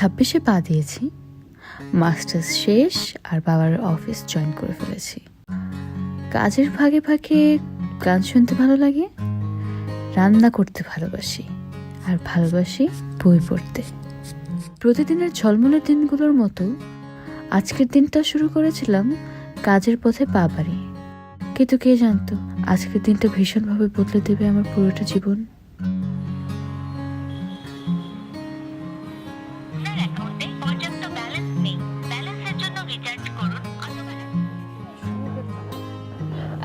26-এ পা দিয়েছি, মাস্টার্স শেষ আর বাবার অফিস জয়েন করে ফেলেছি। কাজের ফাঁকে ফাঁকে গান শুনতে ভালো লাগে, রান্না করতে ভালোবাসি, আর ভালোবাসি বই পড়তে। প্রতিদিনের ঝলমলে দিনগুলোর মতো আজকের দিনটা শুরু করেছিলাম কাজের পথে পা বাড়িয়ে। কিন্তু কে জানতো আজকের দিনটা ভীষণভাবে বদলে দেবে আমার পুরোটা জীবন।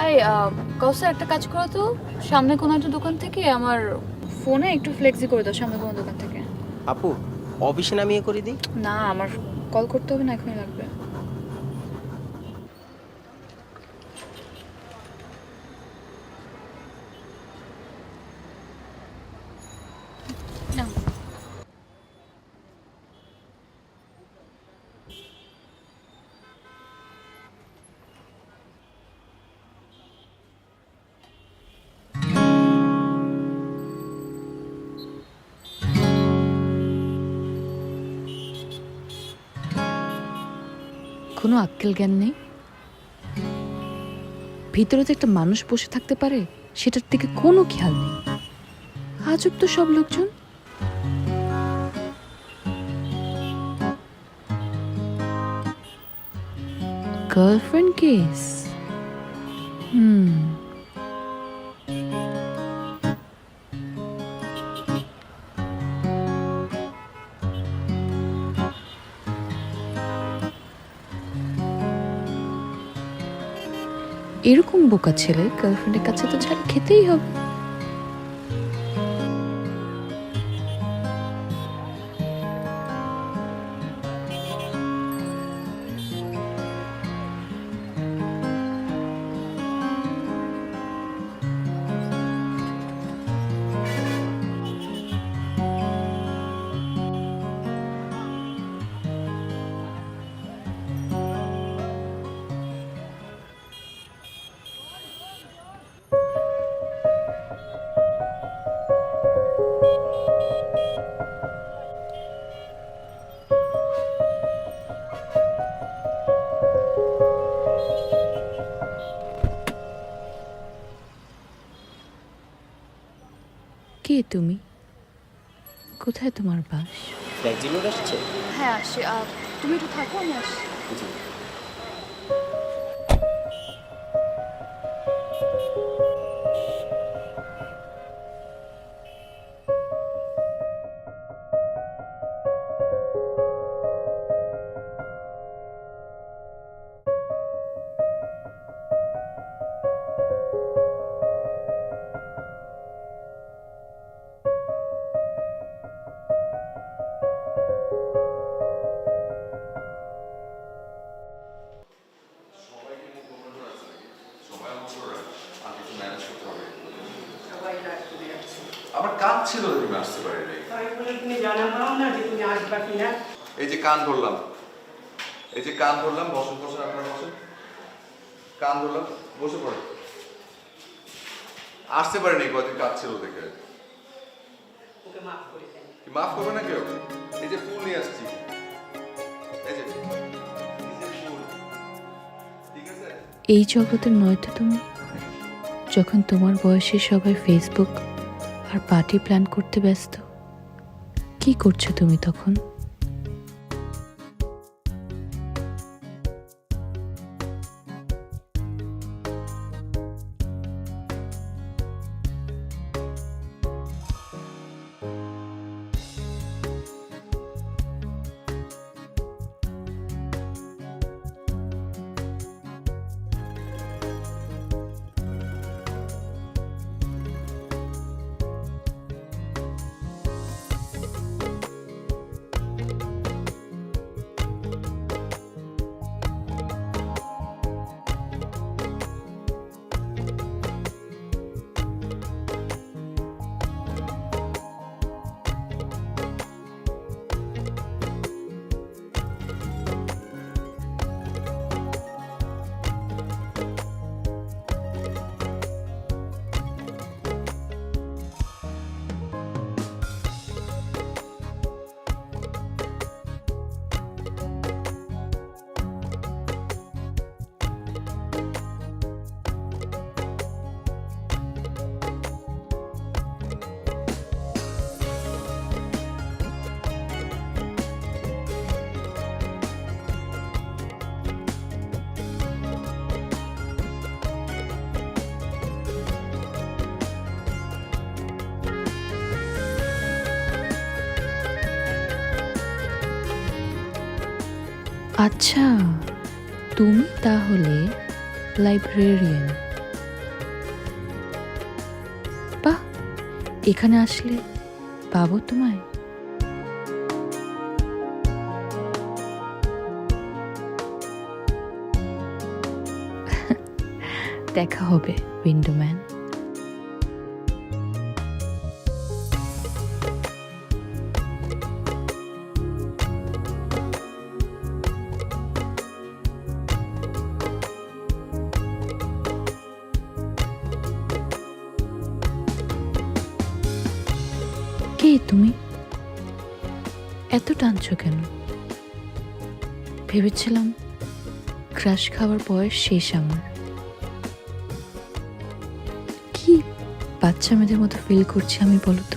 এই কৌসার, একটা কাজ করো তো, সামনে কোনো একটা দোকান থেকে আমার ফোনে একটু ফ্লেক্সি করে দাও, সামনে কোনো দোকান থেকে। আপু, অফিসে নামিয়ে করে দিই? না, আমার কল করতে হবে না, এখনই লাগবে। কোনো আক্কেল জ্ঞান নেই। ভিতরে যে একটা মানুষ বসে থাকতে পারে সেটার দিকে কোনো খেয়াল নেই। আজব তো সব লোকজন। Girlfriend case. এরকম বোকা ছেলে গার্লফ্রেন্ডের কাছে তো ছাড় খেতেই হবে। কে তুমি? কোথায় তোমার বাস? ফ্ল্যাক্সি লোড আসছে? হ্যাঁ আসে, তুমি একটু থাকো, আমি আসি। জি। আমার কাজ ছিল, তুমি আসতে পারি নাই। তুমি জানা পাও না যে তুমি আসবা কিনা। এই যে কান ধরলাম, এই যে কান ধরলাম, বসেন বসেন, আপনারা বসেন। কান ধরলাম, বসে পড়ে। আসতে পারি নাই, কদিন কাজ ছিল দেখে। ওকে মাফ করে দেন। কি মাফ করবে না কেউ? এই যে ফুল নিয়ে আসছি, এই যে ফুল, ঠিক আছে? এই জগতের নয়তো তুমি, যখন তোমার বয়সে সবাই ফেসবুক আর পার্টি প্ল্যান করতে ব্যস্ত। কি করছো তুমি তখন? আচ্ছা, তুমি তাহলে লাইব্রেরিয়ান। বাহ, এখানে আসলে পাবো তোমায়। দেখা হবে উইন্ডোম্যান। কে তুমি? এত টানছো কেন? ভেবেছিলাম ক্রাশ খাওয়ার বয়স শেষ আমার। কি বাচ্চা মেয়েদের মতো ফিল করছি আমি, বলো তো?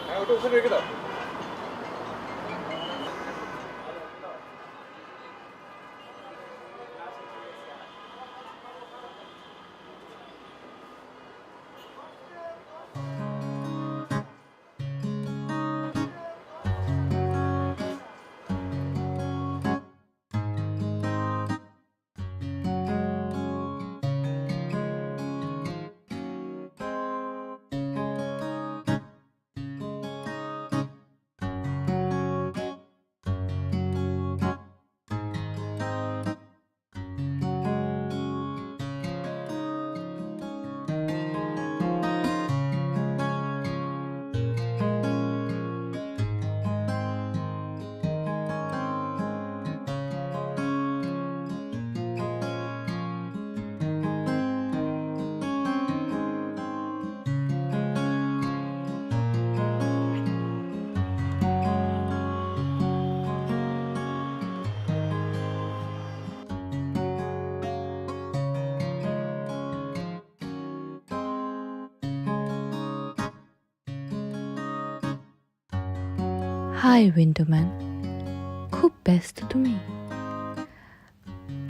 হ্যাঁ, ওটা ওখানে রেখে দাও। হাই উইন্ডোম্যান, খুব ব্যস্ত তুমি?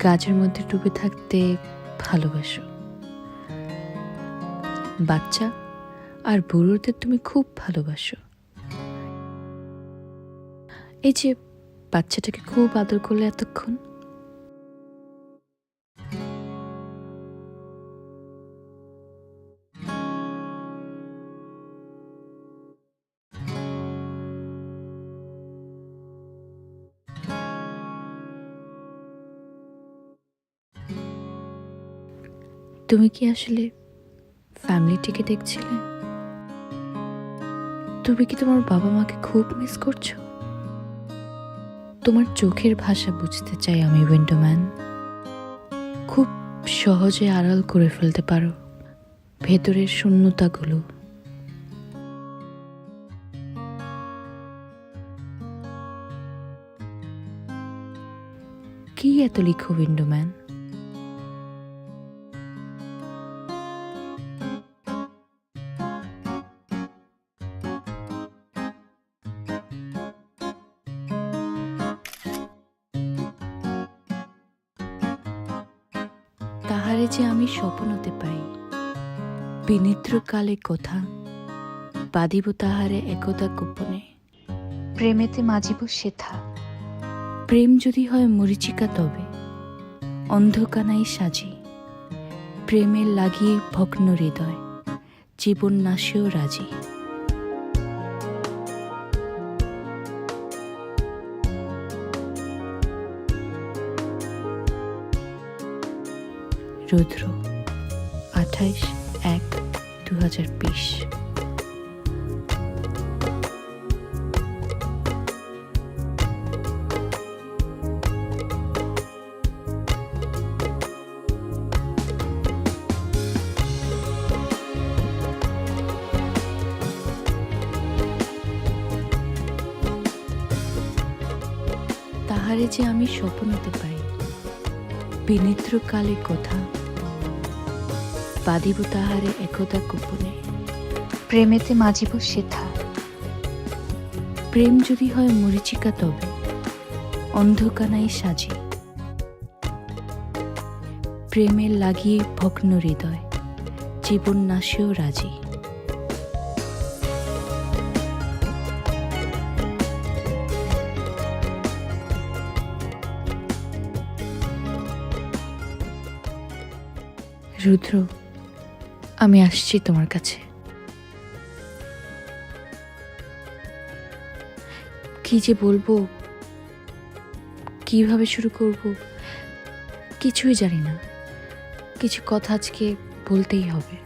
কাজের মধ্যে ডুবে থাকতে ভালোবাসো। বাচ্চা আর বুড়োদের তুমি খুব ভালোবাসো। এই যে বাচ্চাটাকে খুব আদর করলে এতক্ষণ, তুমি কি আসলে ফ্যামিলিটিকে দেখছিলে? তুমি কি তোমার বাবা মাকে খুব মিস করছো? তোমার চোখের ভাষা বুঝতে চাই আমি উইন্ডোম্যান। খুব সহজে আড়াল করে ফেলতে পারো ভেতরের শূন্যতাগুলো। কি এত লিখো উইন্ডোম্যান? তাহারে যে আমি স্বপ্নতে পাই, বিনিদ্র কালে কথা বাঁধিব তাহারে একদা গোপনে। প্রেমেতে মাজিব সেথা, প্রেম যদি হয় মরিচিকা তবে অন্ধকানাই সাজি। প্রেমের লাগিয়ে ভগ্ন হৃদয়, জীবন নাশেও রাজি। রুদ্র, 28/1/2020। তারে যে আমি স্বপ্নতে পাই, বিনিদ্র কালে কথা বাদিব তাহারে একদা গোপনে, প্রেমেতে মাজিব সেথা। প্রেম যদি হয় মরিচিকা তবে অন্ধকানাই সাজে, প্রেমের লাগিয়ে ভগ্ন হৃদয় জীবন নাশেও রাজি। রুদ্র, আমি আসছি তোমার কাছে। কি যে বলবো, কিভাবে শুরু করব কিছুই জানি না। কিছু কথা আজকে বলতেই হবে।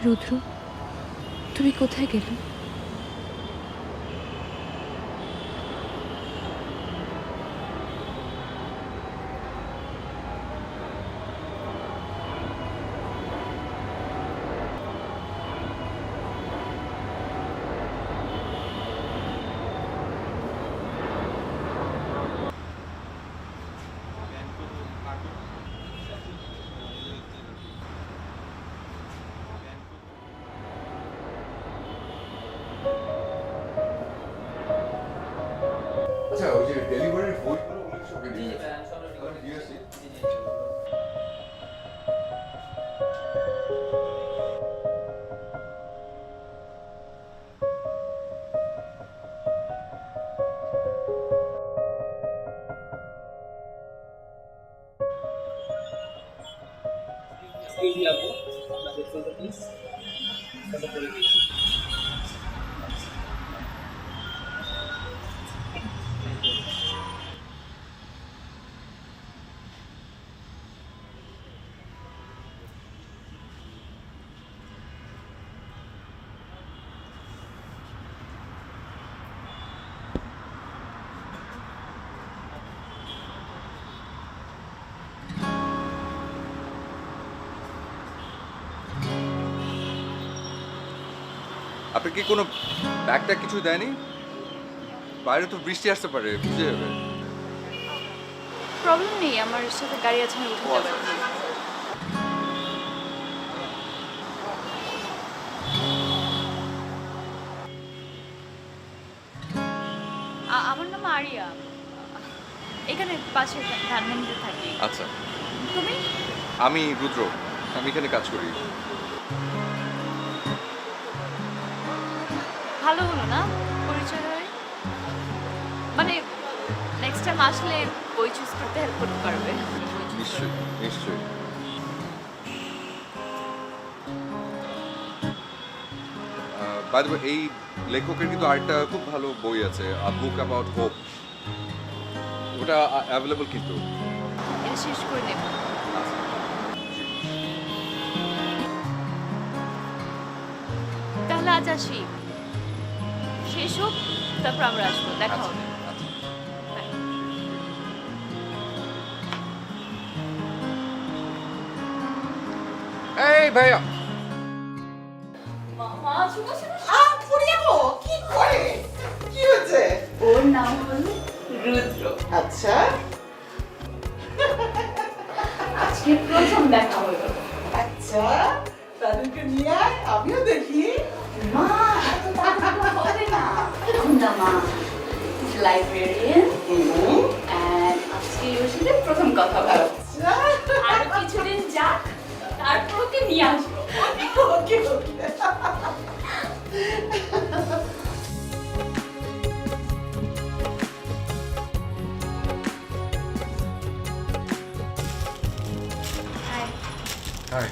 রুদ্র, তুমি কোথায় গেলে? আচ্ছা, ওই যে ডেলিভারির বইগুলো ওগুলো সব রেডি আছে? আমি দিয়ে আসি। আপনি কি কোনো ব্যাগটা কিছু দেয়নি? বাইরে তো বৃষ্টি আসতে পারে, বুঝে যাবে। প্রবলেম নেই, আমার সাথে গাড়ি আছে, আমি উঠে যাবো। আমার নাম আরিয়া, এখানে পাশে ধানমন্ডিতে থাকি। আচ্ছা, তুমি? আমি রুদ্র, আমি এখানে কাজ করি। ভালো হলো না পরিচয় হয়ে? মানে নেক্সট টাইম আসলে বই চুজ করতে হেল্প করতে পারবে। নিশ্চয়ই, নিশ্চয়ই। বাই দ্য ওয়ে, এই লেখকের কিন্তু আরেকটা খুব ভালো বই আছে, আ বুক অ্যাবাউট হোপ। ওটা অ্যাভেলেবল কিন্তু। এটা শেষ করে দেব। তাহলে আজ আসি, শেষ হোক, তারপর আমরা আসবো, দেখা হবে। এই ভাইয়া, কি করে? কি হয়েছে? ওর নাম হলো রুদ্র। আচ্ছা, আজকে প্রথম দেখা হলো। আচ্ছা, তাদেরকে নিয়ে আয়, আমিও দেখি। মা, এত তাড়াতাড়ি হবে না। আমরা মা লাইব্রেরিয়ান, and আজকে ওর সাথে প্রথম কথা বলো। আচ্ছা, আরো কিছুদিন যাক, তারপর ওকে নিয়ে আসবো। ওকে ওকে। হাই।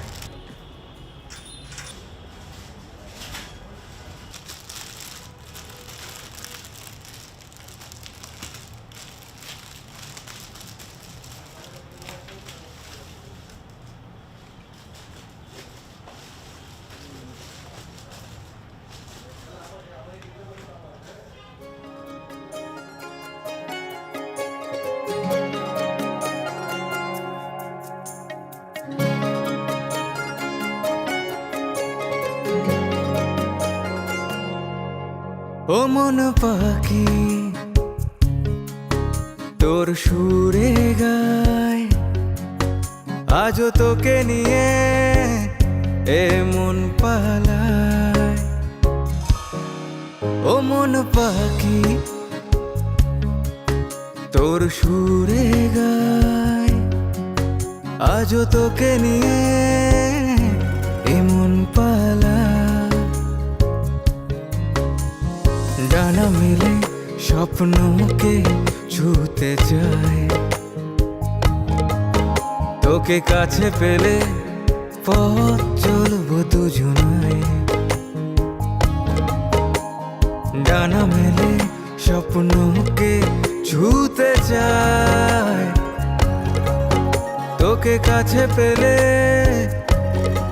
ও মন পাখি তোর সুরে গায়, আজও তোকে নিয়ে এমন পালায়। ও মন পাখি তোর সুরে গায়, আজও তোকে নিয়ে এমন পালায়। ডানা মেলে স্বপ্নকে ছুতে যায়, তোকে কাছে পেলে পথ চলবো দুজনায়। ডানা মেলে স্বপ্নকে ছুতে যায়, তোকে কাছে পেলে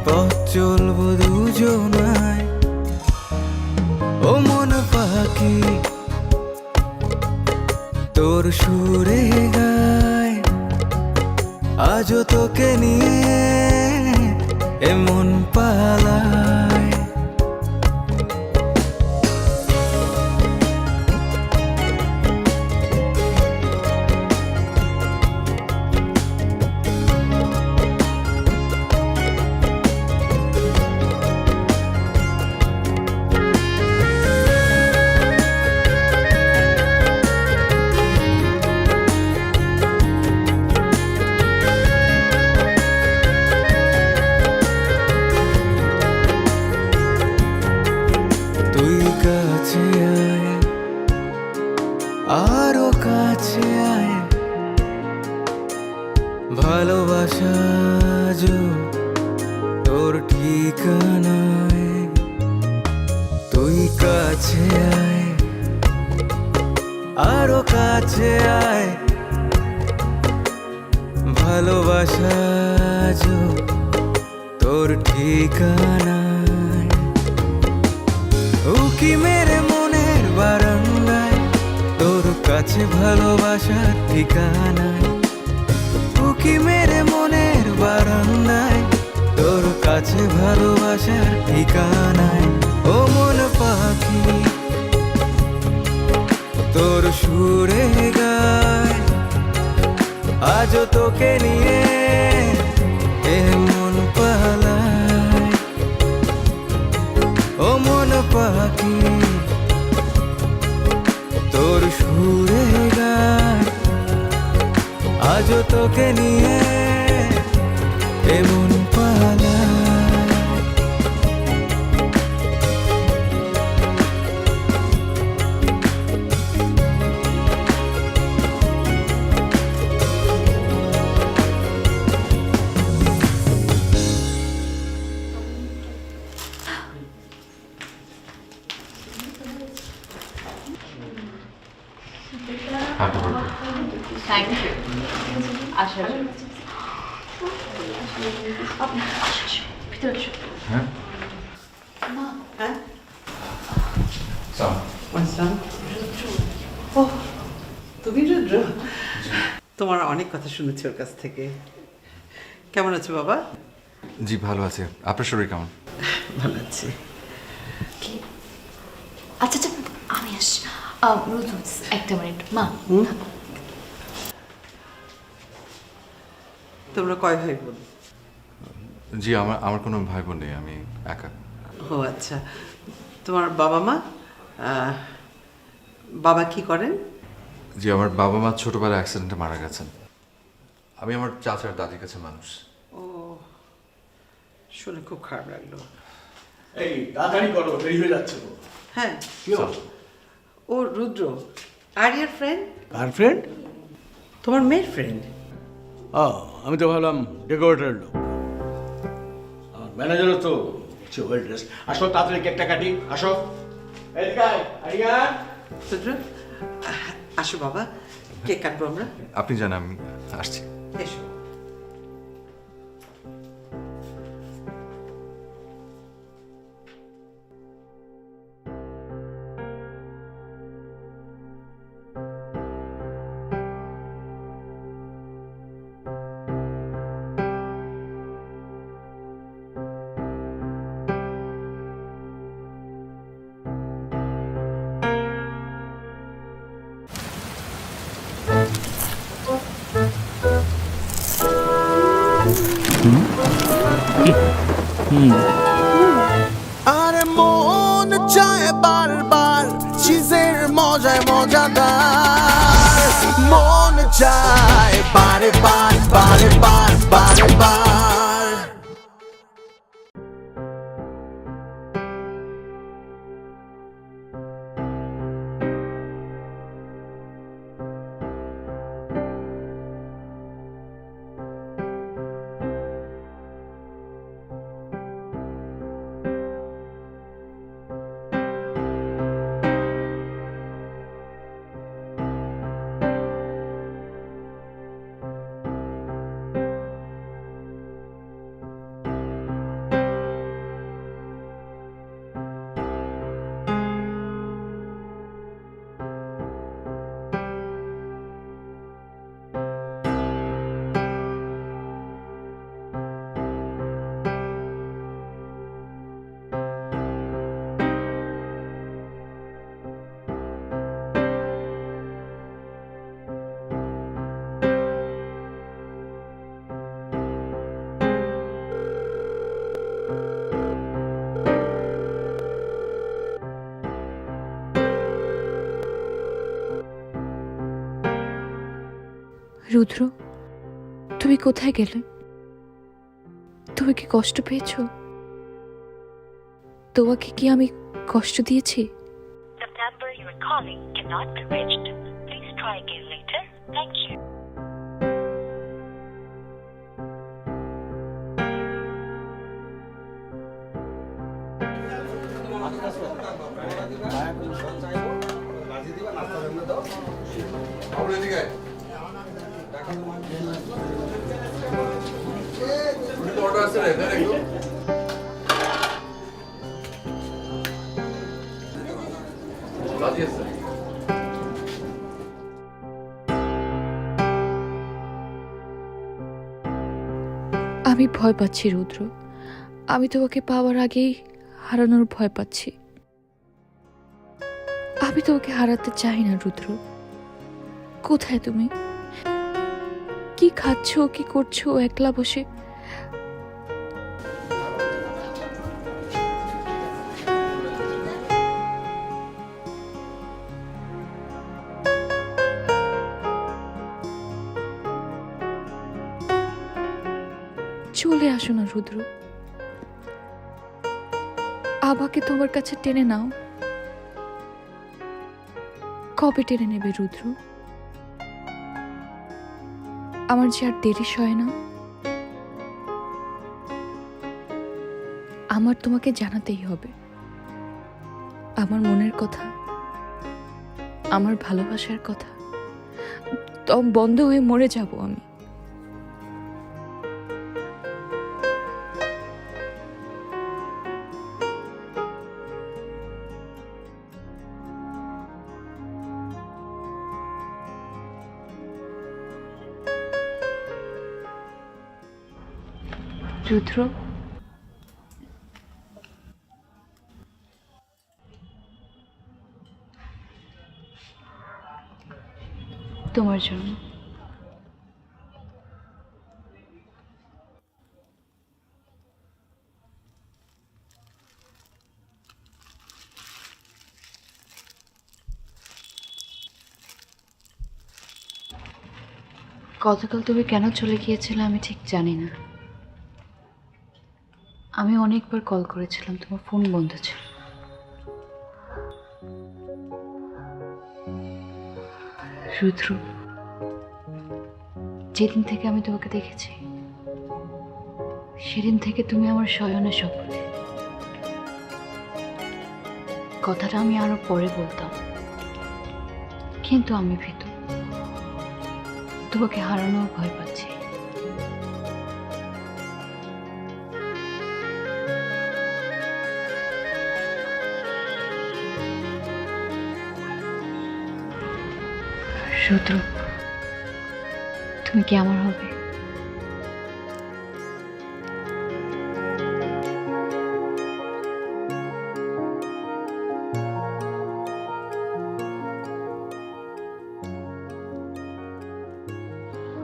পথ চলবো দুজনায়। ও মন পাখি তোর সুরে গায়, আজও তোকে নিয়ে এমন পালায়। তুই কাছে আয়, আরো কাছে আয়, ভালোবাসা আজও তোর ঠিকানায়। তুই কাছে আয়, আরো কাছে আয়, ভালোবাসা আজও তোর ঠিকানায়। উকি মেরে মনের বারান্দায়, তোর কাছে ভালোবাসার ঠিকানায়। উকি মেরে মনের বারান্দায়, তোর কাছে ভালোবাসার ঠিকানায়। ও মন পাখি তোর সুরে গায়, আজও তোকে নিয়ে এমন পালায়। ও মন পাখি তোর সুরে গায়, আজও তোকে নিয়ে এমন পালায়। Thank you. আসার জন্য ভিতরে এসো। হ্যাঁ হ্যাঁ সাম। আসলাম। ও তুমি রুদ্র? তোমার অনেক কথা শুনেছি ওর কাছ থেকে। কেমন আছো বাবা? জি ভালো আছে, আপনার শরীর কেমন? ভালো আছি। আচ্ছা আচ্ছা, আমি আসি। রুজু, একটা মিনিট মা। তোমরা কয় ভাই বোন? জি আমার কোনো ভাই বোন নেই, আমি একা। ও আচ্ছা, তোমার বাবা মা? বাবা কি করেন? জি আমার বাবা মা ছোটবেলায় অ্যাক্সিডেন্টে মারা গেছেন। আমি আমার চাচার দাদির কাছে মানুষ। ও শুনে খুব খারাপ লাগলো। এই তাড়াতাড়ি করো, দেরি হয়ে যাচ্ছে তো। হ্যাঁ, কি হলো? ও রুদ্র আরিয়ার ফ্রেন্ড, গার্লফ্রেন্ড? তোমার মেয়ের ফ্রেন্ড। আমি তো ভাবলাম ডেকোরেটর লোক। ম্যানেজারও তো হচ্ছে ওয়েল ড্রেস। আসো তাড়াতাড়ি কেকটা কাটি, আসো। এদিকে আয়, আরিয়ান। রুদ্র, আসো বাবা, কেক কাটবো আমরা। আপনি জানেন আমি আসছি। এসো। আরে মন চায় বারবার চিজের মজায় মজাদার, মন চায় বারে বার বারে বার বারে বার। রুদ্র, তুমি কোথায় গেলে? তুমি কি কষ্ট পেয়েছো? তোমাকে কি আমি কষ্ট দিয়েছি? The number you are calling cannot be reached. Please try again later. Thank you. আমি ভয় পাচ্ছি রুদ্র, আমি তোমাকে পাওয়ার আগেই হারানোর ভয় পাচ্ছি। আমি তোমাকে হারাতে চাই না রুদ্র। কোথায় তুমি? কি খাচ্ছো, কি করছো একলা বসে? চলে আসো না রুদ্র, আমাকে তোমার কাছে টেনে নাও। কবে টেনে নেবে রুদ্র? আমার যে আর দেরি সয় না। আমার তোমাকে জানাতেই হবে আমার মনের কথা, আমার ভালোবাসার কথা। দম বন্ধ হয়ে মরে যাব আমি। রুদ্র, তোমার জন্য। গতকাল তুমি কেন চলে গিয়েছিলে আমি ঠিক জানি না। আমি অনেকবার কল করেছিলাম, তোমার ফোন বন্ধ ছিল। রুদ্র, যেদিন থেকে আমি তোমাকে দেখেছি সেদিন থেকে তুমি আমার শয়নে স্বপ্নে। কথাটা আমি আরো পরে বলতাম, কিন্তু আমি ভীতু, তোমাকে হারানোর ভয় পাচ্ছি। রুদ্র, তুমি কি আমার হবে?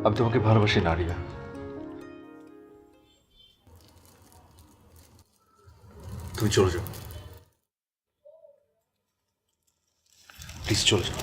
আমি তোমাকে ভালোবাসি নারিয়া। তুমি চলে যাও, প্লিজ চলে যাও।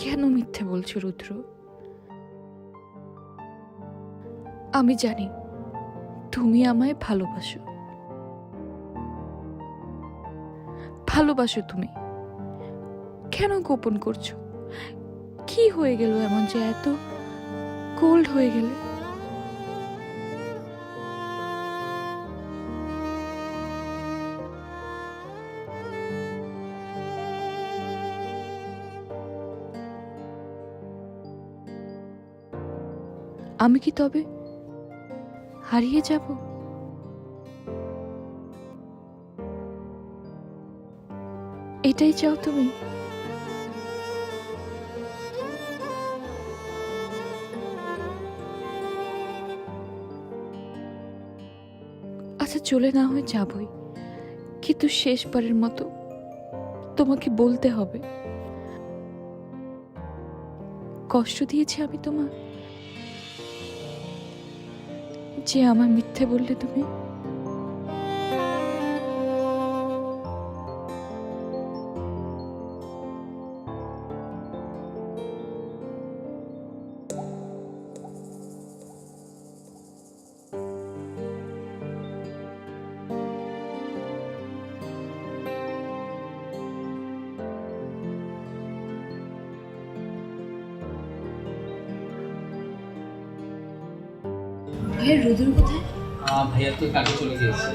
কেন মিথ্যে বলছো রুদ্র? আমি জানি তুমি আমায় ভালোবাসো, ভালোবাসো তুমি। কেন গোপন করছো? কি হয়ে গেল এমন যে এত কোল্ড হয়ে গেলে? আমি কি তবে হারিয়ে যাব? এটাই চাও তুমি? আচ্ছা, চলে না হয়ে যাবই, কিন্তু শেষবারের মতো তোমাকে বলতে হবে, কষ্ট দিয়েছি আমি তোমার, যে আমার মিথ্যে বললে তুমি। ভাইয়া রুদ্র কোথায়? ভাইয়া তো কাজে চলে গিয়েছে।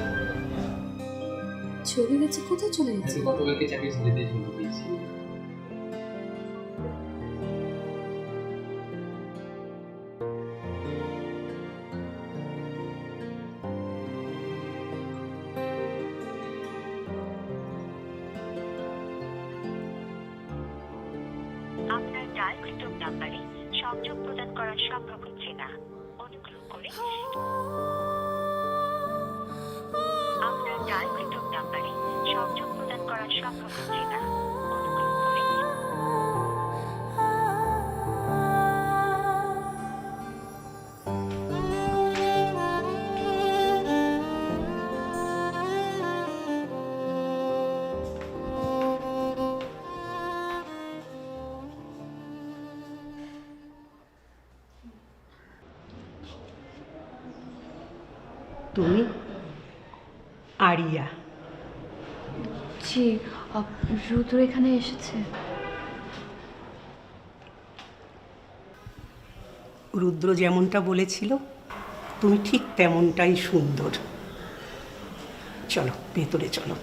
চলে গেছে? কোথায় চলে গেছে? গতকালকে চাকরি ছেড়ে দিয়ে চলে গিয়েছে। আপনার ডায়ালকৃত নাম্বারে সংযোগ প্রদান করা সম্ভব হচ্ছে না। অনুগ্রহ করে আপনার ডায়ালকৃত নাম্বারে সংযোগ প্রদান করা সম্ভব হচ্ছে না। অনুগ্রহ করে তুমি আরিয়া? জি, রুদ্র এখানে এসেছে। রুদ্র যেমনটা বলেছিল তুমি ঠিক তেমনটাই সুন্দর। চলো ভেতরে চলো।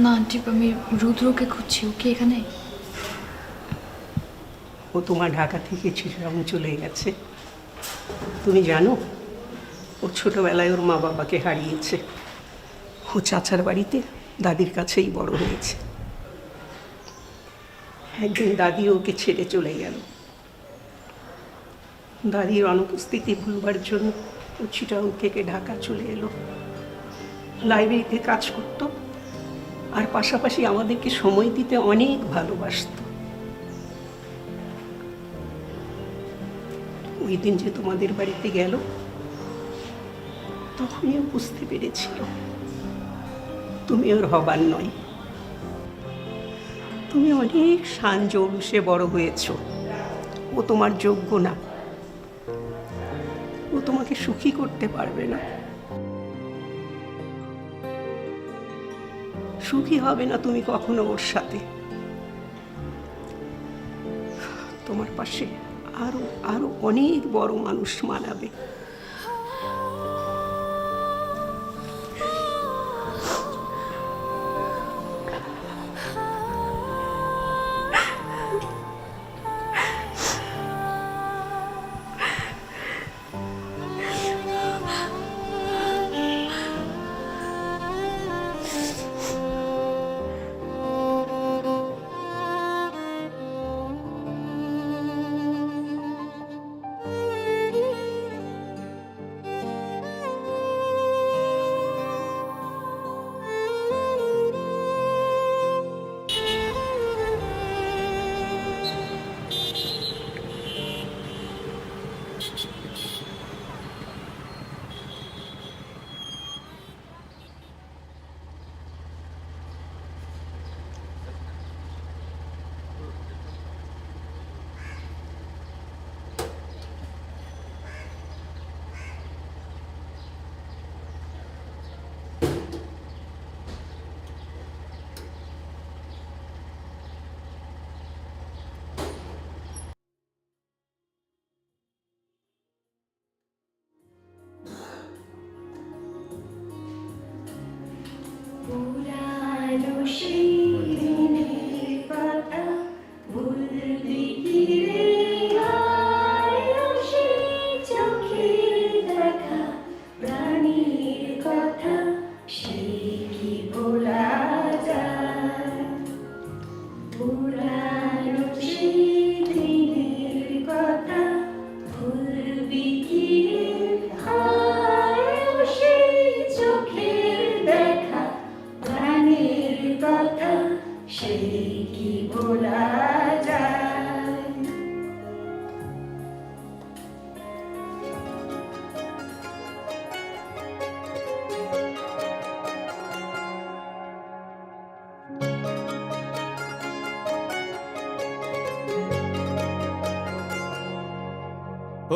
না আন্টি, আমি রুদ্রকে খুঁজছি। ওকে এখানে? ও তোমার ঢাকা থেকে চিটাগাং চলে গেছে। তুমি জানো ও ছোটবেলায় ওর মা বাবাকে হারিয়েছে। ও চাচার বাড়িতে দাদির কাছেই বড় হয়েছে। একদিন দাদি ওকে ছেড়ে চলে গেল। দাদির অনুপস্থিতি ভুলবার জন্য ও চিটাগাং থেকে ঢাকা চলে এলো। লাইব্রেরিতে কাজ করত আর পাশাপাশি আমাদেরকে সময় দিতে অনেক ভালোবাসত। ওই দিন যে তোমাদের বাড়িতে গেল, তখনই ও বুঝতে পেরেছিল তুমি ওর হবার নয়। তুমি অনেক শান জৌলুসে বড় হয়েছ। ও তোমার যোগ্য না। ও তোমাকে সুখী করতে পারবে না। সুখী হবে না তুমি কখনো ওর সাথে। তোমার পাশে আরো আরো অনেক বড় মানুষ মানাবে।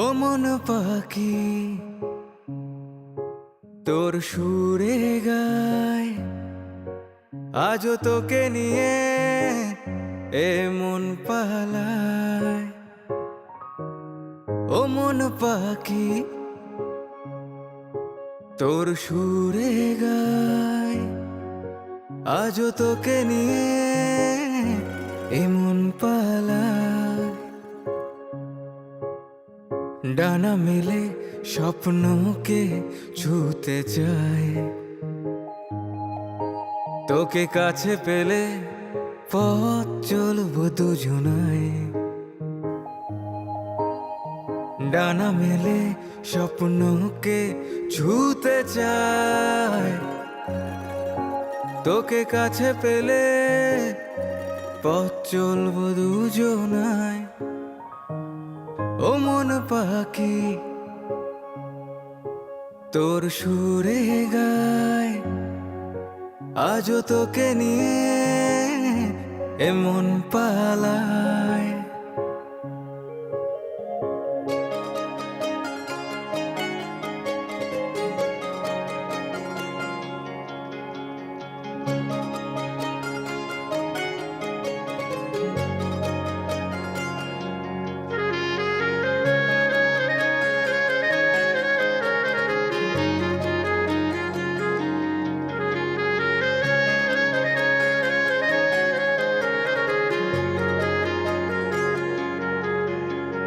ও মন পাখি তোর সুরে গায়, আজও তোকে নিয়ে এ মন পালায়। ও মন পাখি তোর সুরে গায়, আজও তোকে নিয়ে এ মন পালায়। ডানা মেলে স্বপ্নকে ছুতে চায়, তোকে কাছে পেলে পথ চলবো দুজনায়। ডানা মেলে স্বপ্নকে ছুতে চায়, তোকে কাছে পেলে পথ চলবো দুজনায়। ও মন পাখি তোর সুরে গায়, আজও তোকে নিয়ে এমন পালায়।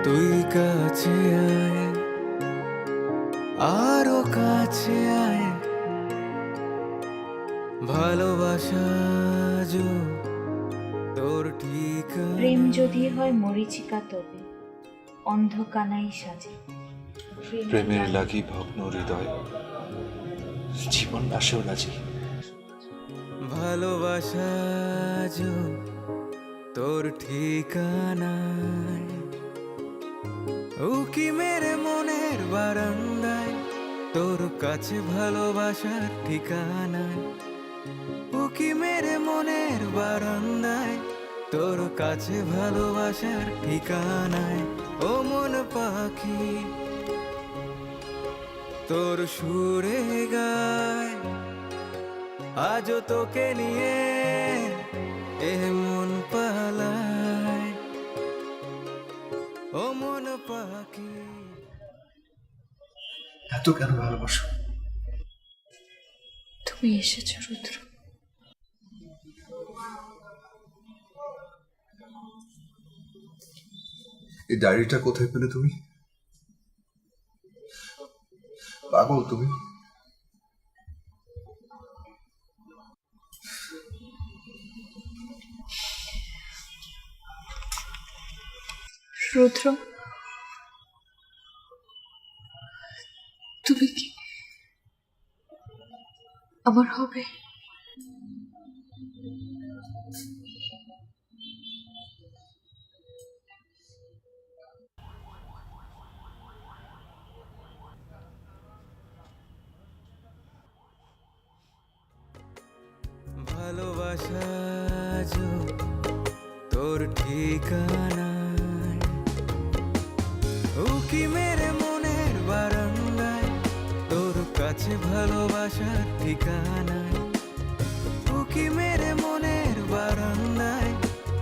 তুই কাছে আয়, আরো কাছে আয়, ভালোবাসা আজও তোর ঠিকানা। প্রেম যদি হয় মরীচিকা তবে অন্ধকানাই সাজে। প্রেমের লাগি ভগ্ন হৃদয়, জীবন নাশেও রাজি। ভালোবাসা আজও তোর ঠিকানায়, উকি মেরে মনের বারান্দায় তোর কাছে ভালোবাসার ঠিকানায়, উকি মেরে মনের বারান্দায় তোর কাছে ভালোবাসার ঠিকানায়। ও মন পাখি তোর সুরে গায়, আজও তোকে নিয়ে এ মন পালায়। ও মন পাখি এত কেন ভালোবাসো? তুমি এসেছো রুদ্র। এই ডায়েরিটা কোথায় পেলে তুমি? পাগল তুমি। রুদ্র, তুমি কি আমার হবে? ভালোবাসা আজও তোর ঠিকানায়, উকি মেরে মনের বারান্দায় তোর কাছে ভালোবাসার ঠিকানায়, উকি মেরে মনের বারান্দায়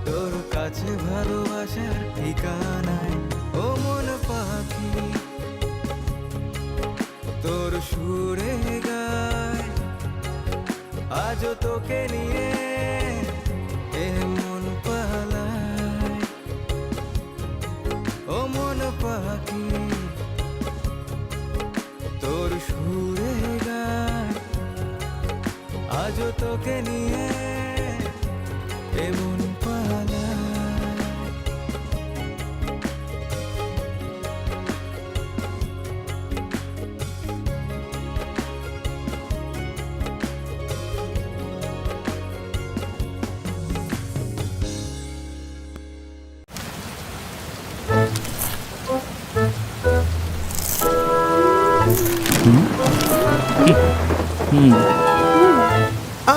তোর কাছে ভালোবাসার ঠিকানায়। ও মন পাখি তোর সুরে গায়, আজও তোকে নিয়ে এ মন পালায়। ও মন পাখি তোর সুরে গায়, আজও তোকে নিয়ে এ মন পালায়।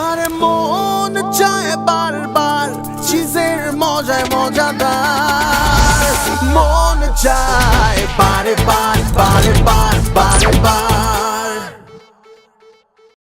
আরে মন চায় বারবার চিজের মজায় মজাদার, মন চায় বারে বার বারে বার বারে বার।